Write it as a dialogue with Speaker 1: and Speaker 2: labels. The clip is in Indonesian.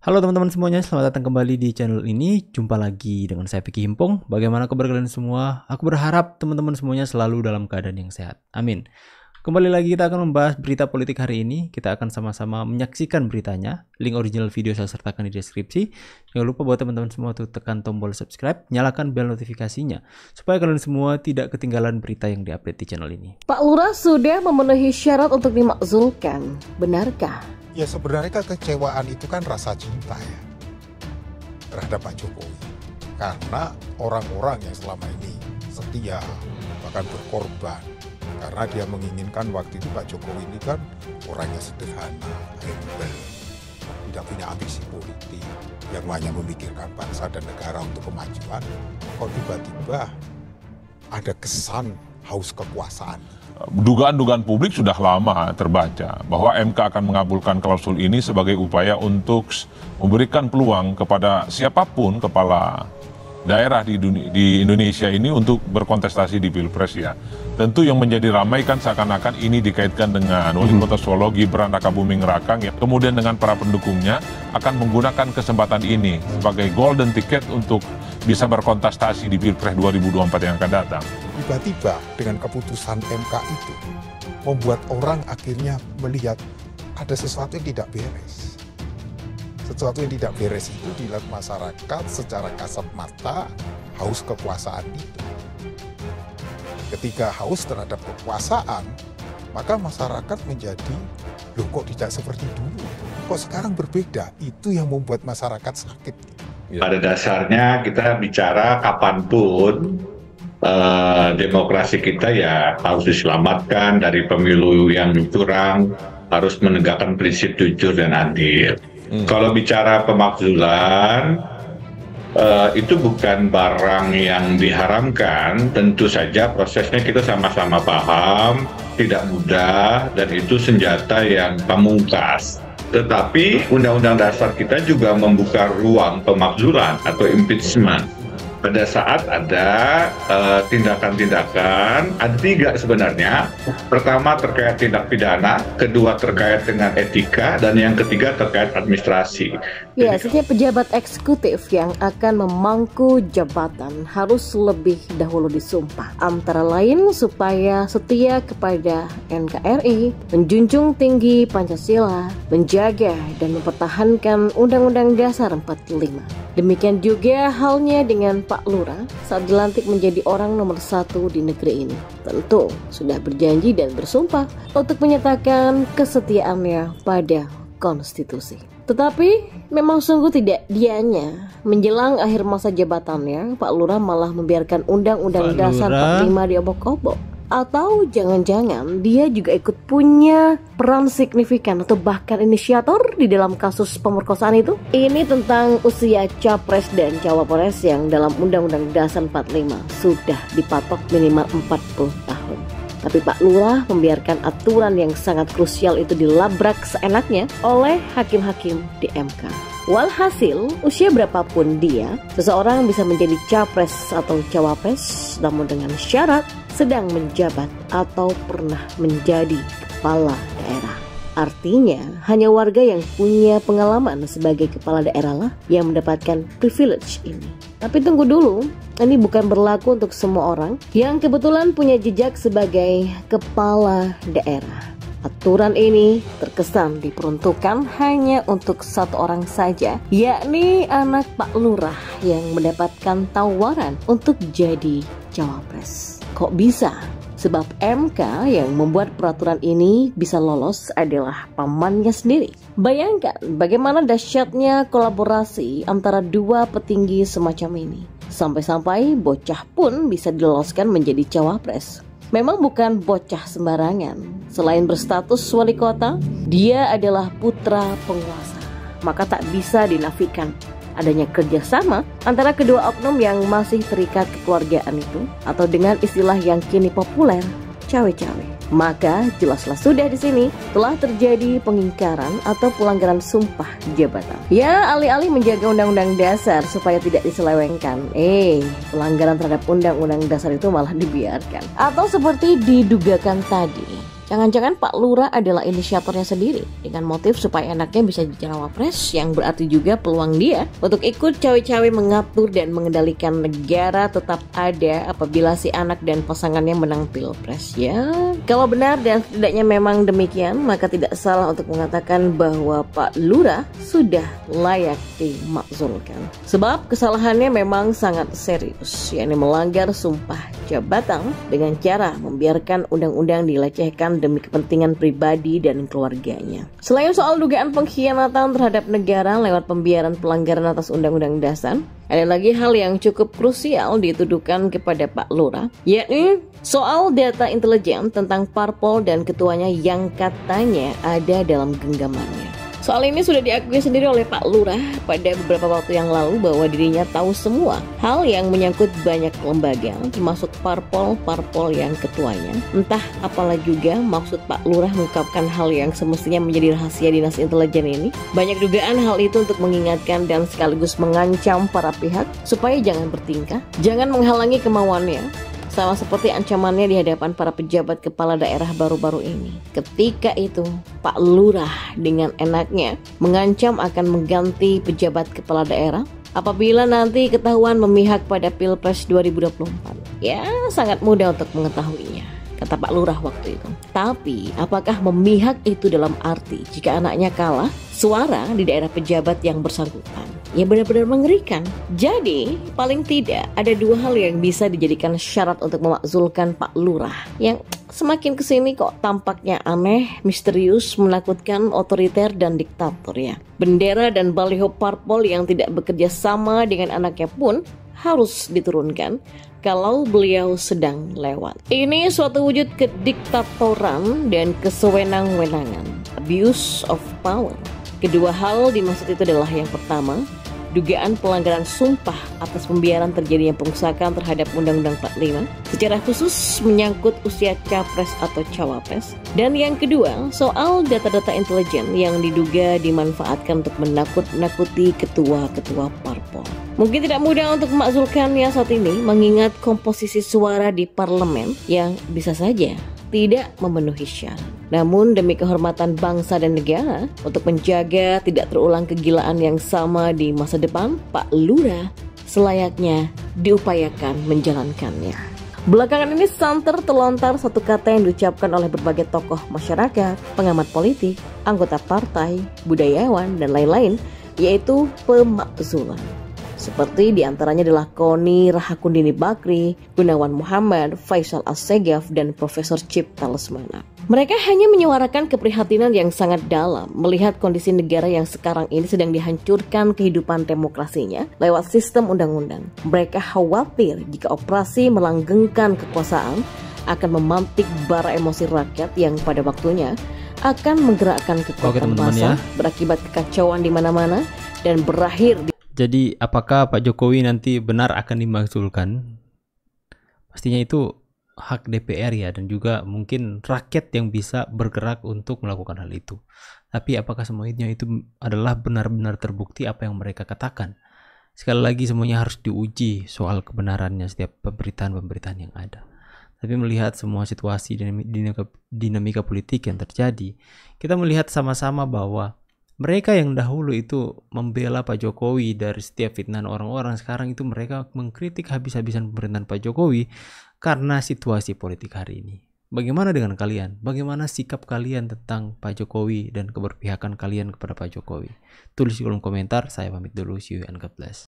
Speaker 1: Halo teman-teman semuanya, selamat datang kembali di channel ini. Jumpa lagi dengan saya Vicky Himpong. Bagaimana kabar kalian semua? Aku berharap teman-teman semuanya selalu dalam keadaan yang sehat. Amin. Kembali lagi kita akan membahas berita politik hari ini. Kita akan sama-sama menyaksikan beritanya. Link original video saya sertakan di deskripsi. Jangan lupa buat teman-teman semua tuh tekan tombol subscribe, nyalakan bel notifikasinya supaya kalian semua tidak ketinggalan berita yang diupdate di channel ini.
Speaker 2: Pak Lurah sudah memenuhi syarat untuk dimakzulkan. Benarkah?
Speaker 3: Ya sebenarnya kekecewaan itu kan rasa cinta ya terhadap Pak Jokowi. Karena orang-orang yang selama ini setia, bahkan berkorban. Karena dia menginginkan waktu itu Pak Jokowi ini kan orangnya sederhana, humble, tidak punya ambisi politik, yang hanya memikirkan bangsa dan negara untuk kemajuan. Kok tiba-tiba ada kesan haus kekuasaan.
Speaker 4: Dugaan-dugaan publik sudah lama terbaca bahwa MK akan mengabulkan klausul ini sebagai upaya untuk memberikan peluang kepada siapapun kepala daerah di Indonesia ini untuk berkontestasi di Pilpres ya. Tentu yang menjadi ramai kan seakan-akan ini dikaitkan dengan Wali Kota Solo Gibran Rakabuming Rakang yang kemudian dengan para pendukungnya akan menggunakan kesempatan ini sebagai golden ticket untuk bisa berkontestasi di Pilpres 2024 yang akan datang.
Speaker 3: Tiba-tiba dengan keputusan MK itu membuat orang akhirnya melihat ada sesuatu yang tidak beres. Sesuatu yang tidak beres itu dilihat masyarakat secara kasat mata haus kekuasaan itu. Ketika haus terhadap kekuasaan, maka masyarakat menjadi, loh kok tidak seperti dulu? Kok sekarang berbeda? Itu yang membuat masyarakat sakit.
Speaker 5: Pada dasarnya kita bicara kapanpun demokrasi kita ya harus diselamatkan dari pemilu yang curang, harus menegakkan prinsip jujur dan adil. Kalau bicara pemakzulan, itu bukan barang yang diharamkan, tentu saja prosesnya kita sama-sama paham, tidak mudah, dan itu senjata yang pamungkas. Tetapi Undang-Undang Dasar kita juga membuka ruang pemakzulan atau impeachment. Pada saat ada tindakan-tindakan, ada tiga sebenarnya. Pertama terkait tindak pidana, kedua terkait dengan etika, dan yang ketiga terkait administrasi.
Speaker 2: Ya, setiap pejabat eksekutif yang akan memangku jabatan harus lebih dahulu disumpah. Antara lain supaya setia kepada NKRI, menjunjung tinggi Pancasila, menjaga dan mempertahankan Undang-Undang Dasar 45. Demikian juga halnya dengan Pak Lurah saat dilantik menjadi orang nomor 1 di negeri ini. Tentu sudah berjanji dan bersumpah untuk menyatakan kesetiaannya pada konstitusi. Tetapi memang sungguh tidak dianya menjelang akhir masa jabatannya, Pak Lurah malah membiarkan Undang-Undang Dasar 45 diobok-obok. Atau jangan-jangan dia juga ikut punya peran signifikan atau bahkan inisiator di dalam kasus pemerkosaan itu. Ini tentang usia capres dan cawapres yang dalam Undang-Undang Dasar 45 sudah dipatok minimal 40 tahun. Tapi Pak Lurah membiarkan aturan yang sangat krusial itu dilabrak seenaknya oleh hakim-hakim di MK. Walhasil, usia berapapun dia, seseorang bisa menjadi capres atau cawapres namun dengan syarat sedang menjabat atau pernah menjadi kepala daerah. Artinya, hanya warga yang punya pengalaman sebagai kepala daerah lah yang mendapatkan privilege ini. Tapi tunggu dulu, ini bukan berlaku untuk semua orang yang kebetulan punya jejak sebagai kepala daerah. Aturan ini terkesan diperuntukkan hanya untuk satu orang saja, yakni anak Pak Lurah yang mendapatkan tawaran untuk jadi cawapres. Kok bisa? Sebab MK yang membuat peraturan ini bisa lolos adalah pamannya sendiri. Bayangkan bagaimana dahsyatnya kolaborasi antara dua petinggi semacam ini. Sampai-sampai bocah pun bisa diloloskan menjadi cawapres. Memang bukan bocah sembarangan. Selain berstatus wali kota, dia adalah putra penguasa. Maka tak bisa dinafikan adanya kerjasama antara kedua oknum yang masih terikat kekeluargaan itu, atau dengan istilah yang kini populer, cawe-cawe. Maka jelaslah sudah di sini telah terjadi pengingkaran atau pelanggaran sumpah jabatan. Ya, alih-alih menjaga Undang-Undang Dasar supaya tidak diselewengkan, pelanggaran terhadap Undang-Undang Dasar itu malah dibiarkan. Atau seperti didugakan tadi, Jangan-jangan Pak Lurah adalah inisiatornya sendiri dengan motif supaya anaknya bisa jadi cawapres, yang berarti juga peluang dia untuk ikut cawe-cawe mengatur dan mengendalikan negara tetap ada apabila si anak dan pasangannya menang pilpres ya. Kalau benar dan setidaknya memang demikian, maka tidak salah untuk mengatakan bahwa Pak Lurah sudah layak dimakzulkan. Sebab kesalahannya memang sangat serius, yakni melanggar sumpah jabatan dengan cara membiarkan undang-undang dilecehkan demi kepentingan pribadi dan keluarganya. Selain soal dugaan pengkhianatan terhadap negara lewat pembiaran pelanggaran atas Undang-Undang Dasar, ada lagi hal yang cukup krusial dituduhkan kepada Pak Lurah, yakni soal data intelijen tentang parpol dan ketuanya yang katanya ada dalam genggamannya. Soal ini sudah diakui sendiri oleh Pak Lurah pada beberapa waktu yang lalu bahwa dirinya tahu semua hal yang menyangkut banyak lembaga, termasuk parpol yang ketuanya. Entah apalah juga maksud Pak Lurah mengungkapkan hal yang semestinya menjadi rahasia dinas intelijen ini. Banyak dugaan hal itu untuk mengingatkan dan sekaligus mengancam para pihak supaya jangan bertingkah, jangan menghalangi kemauannya. Sama seperti ancamannya di hadapan para pejabat kepala daerah baru-baru ini. Ketika itu, Pak Lurah dengan enaknya mengancam akan mengganti pejabat kepala daerah apabila nanti ketahuan memihak pada Pilpres 2024. Ya, sangat mudah untuk mengetahuinya, kata Pak Lurah waktu itu. Tapi, apakah memihak itu dalam arti jika anaknya kalah suara di daerah pejabat yang bersangkutan? Ya benar-benar mengerikan. Jadi, paling tidak ada dua hal yang bisa dijadikan syarat untuk memakzulkan Pak Lurah, yang semakin kesini kok tampaknya aneh, misterius, menakutkan, otoriter, dan diktator ya. Bendera dan baliho parpol yang tidak bekerja sama dengan anaknya pun harus diturunkan kalau beliau sedang lewat. Ini suatu wujud kediktatoran dan kesewenang-wenangan, abuse of power. Kedua hal dimaksud itu adalah yang pertama, dugaan pelanggaran sumpah atas pembiaran terjadinya pengusakan terhadap Undang-Undang 45, secara khusus menyangkut usia capres atau cawapres. Dan yang kedua, soal data-data intelijen yang diduga dimanfaatkan untuk menakut-nakuti ketua-ketua parpol. Mungkin tidak mudah untuk memakzulkannya saat ini, mengingat komposisi suara di parlemen yang bisa saja tidak memenuhi syarat. Namun demi kehormatan bangsa dan negara, untuk menjaga tidak terulang kegilaan yang sama di masa depan, Pak Lurah selayaknya diupayakan menjalankannya. Belakangan ini santer terlontar satu kata yang diucapkan oleh berbagai tokoh masyarakat, pengamat politik, anggota partai, budayawan, dan lain-lain, yaitu pemakzulan. Seperti diantaranya adalah Koni Rahakundini Bakri, Gunawan Muhammad, Faisal Assegaf, dan Profesor Cipta Lesmana. Mereka hanya menyuarakan keprihatinan yang sangat dalam melihat kondisi negara yang sekarang ini sedang dihancurkan kehidupan demokrasinya lewat sistem undang-undang. Mereka khawatir jika operasi melanggengkan kekuasaan akan memantik bara emosi rakyat yang pada waktunya akan menggerakkan kekuatan massa, berakibat kekacauan di mana-mana, dan berakhir di...
Speaker 1: Jadi apakah Pak Jokowi nanti benar akan dimakzulkan? Pastinya itu hak DPR ya, dan juga mungkin rakyat yang bisa bergerak untuk melakukan hal itu. Tapi apakah semuanya itu adalah benar-benar terbukti apa yang mereka katakan? Sekali lagi semuanya harus diuji soal kebenarannya setiap pemberitaan-pemberitaan yang ada. Tapi melihat semua situasi dinamika politik yang terjadi, kita melihat sama-sama bahwa mereka yang dahulu itu membela Pak Jokowi dari setiap fitnah orang-orang, sekarang itu mereka mengkritik habis-habisan pemerintahan Pak Jokowi karena situasi politik hari ini. Bagaimana dengan kalian? Bagaimana sikap kalian tentang Pak Jokowi dan keberpihakan kalian kepada Pak Jokowi? Tulis di kolom komentar. Saya pamit dulu. See you and God bless.